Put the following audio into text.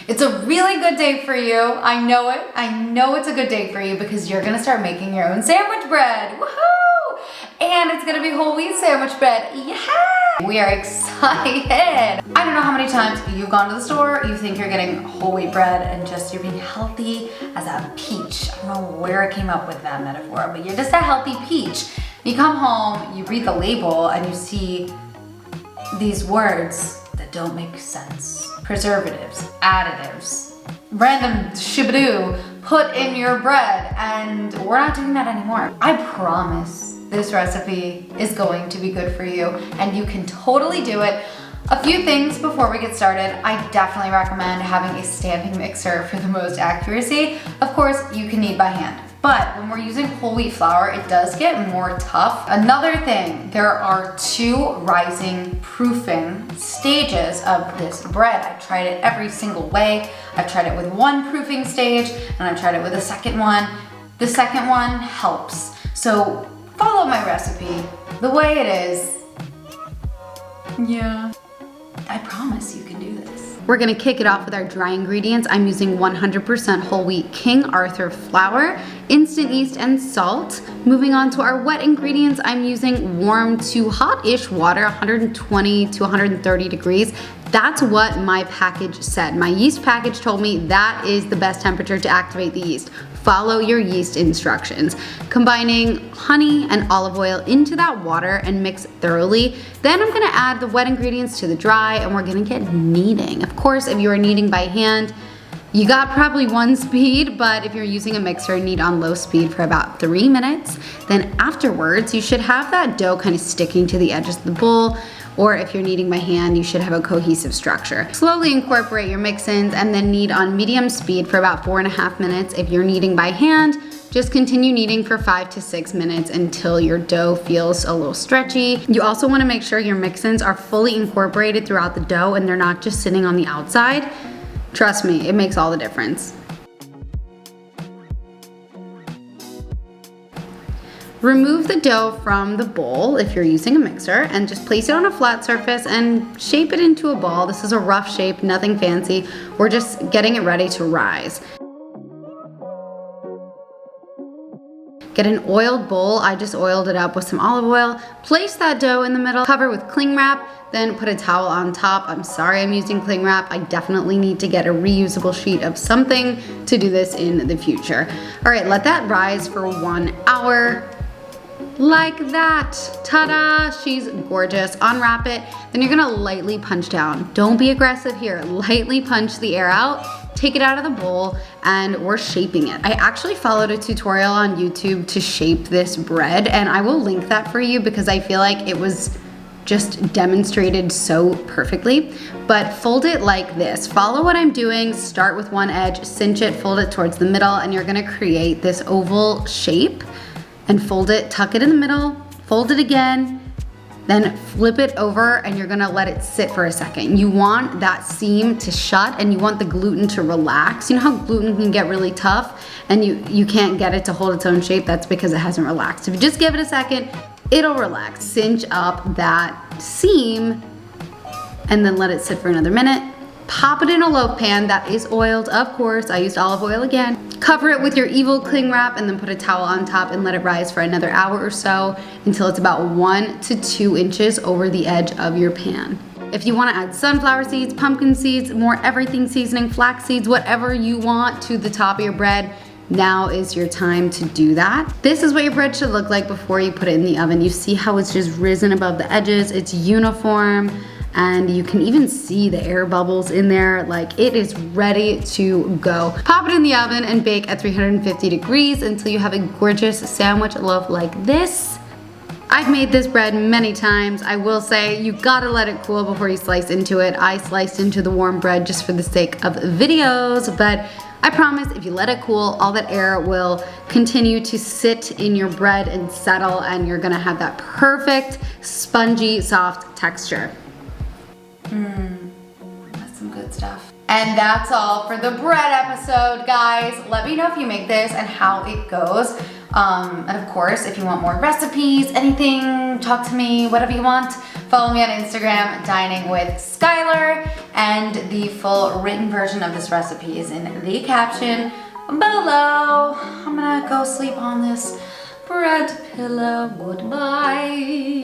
It's a really good day for you. I know it. I know it's a good day for you because you're gonna start making your own sandwich bread. Woohoo! And it's gonna be whole wheat sandwich bread. Yeah! We are excited. I don't know how many times you've gone to the store, you think you're getting whole wheat bread and just you're being healthy as a peach. I don't know where I came up with that metaphor, but you're just a healthy peach. You come home, you read the label, and you see these words that don't make sense. Preservatives, additives, random shibadoo put in your bread, and we're not doing that anymore. I promise this recipe is going to be good for you, and you can totally do it. A few things before we get started. I definitely recommend having a standing mixer for the most accuracy. Of course, you can knead by hand. But when we're using whole wheat flour, it does get more tough. Another thing, there are 2 rising proofing stages of this bread. I've tried it every single way. I've tried it with 1 proofing stage, and I've tried it with a second one. The second one helps. So follow my recipe the way it is. Yeah, I promise you can do this. We're gonna kick it off with our dry ingredients. I'm using 100% whole wheat King Arthur flour, instant yeast, and salt. Moving on to our wet ingredients, I'm using warm to hot-ish water, 120 to 130 degrees. That's what my package said. My yeast package told me that is the best temperature to activate the yeast. Follow your yeast instructions. Combining honey and olive oil into that water and mix thoroughly. Then I'm gonna add the wet ingredients to the dry, and we're gonna get kneading. Of course, if you are kneading by hand, you got probably 1 speed, but if you're using a mixer, knead on low speed for about 3 minutes. Then afterwards, you should have that dough kind of sticking to the edges of the bowl, or if you're kneading by hand, you should have a cohesive structure. Slowly incorporate your mix-ins and then knead on medium speed for about 4.5 minutes. If you're kneading by hand, just continue kneading for 5 to 6 minutes until your dough feels a little stretchy. You also wanna make sure your mix-ins are fully incorporated throughout the dough and they're not just sitting on the outside. Trust me, it makes all the difference. Remove the dough from the bowl if you're using a mixer and just place it on a flat surface and shape it into a ball. This is a rough shape, nothing fancy. We're just getting it ready to rise. Get an oiled bowl. I just oiled it up with some olive oil. Place that dough in the middle, cover with cling wrap, then put a towel on top. I'm sorry I'm using cling wrap. I definitely need to get a reusable sheet of something to do this in the future. All right, let that rise for 1 hour. Like that. Ta-da! She's gorgeous. Unwrap it. Then you're gonna lightly punch down. Don't be aggressive here. Lightly punch the air out. Take it out of the bowl, and we're shaping it. I actually followed a tutorial on YouTube to shape this bread, and I will link that for you because I feel like it was just demonstrated so perfectly. But fold it like this. Follow what I'm doing. Start with one edge, cinch it, fold it towards the middle, and you're gonna create this oval shape. And fold it, tuck it in the middle, fold it again, then flip it over, and you're gonna let it sit for a second. You want that seam to shut, and you want the gluten to relax. You know how gluten can get really tough and you can't get it to hold its own shape? That's because it hasn't relaxed. If you just give it a second, it'll relax. Cinch up that seam and then let it sit for another minute. Pop it in a loaf pan that is oiled, of course. I used olive oil again. Cover it with your evil cling wrap and then put a towel on top and let it rise for another hour or so until it's about 1 to 2 inches over the edge of your pan. If you want to add sunflower seeds, pumpkin seeds, more everything seasoning, flax seeds, whatever you want to the top of your bread, now is your time to do that. This is what your bread should look like before you put it in the oven. You see how it's just risen above the edges. It's uniform. And you can even see the air bubbles in there. Like, it is ready to go. Pop it in the oven and bake at 350 degrees until you have a gorgeous sandwich loaf like this. I've made this bread many times. I will say you gotta let it cool before you slice into it. I sliced into the warm bread just for the sake of videos, but I promise if you let it cool, all that air will continue to sit in your bread and settle, and you're gonna have that perfect, spongy, soft texture. That's some good stuff. And that's all for the bread episode, guys. Let me know if you make this and how it goes. And of course, if you want more recipes, anything, talk to me, whatever you want, follow me on Instagram, Dining with Skyler, and the full written version of this recipe is in the caption below. I'm gonna go sleep on this bread pillow. Goodbye.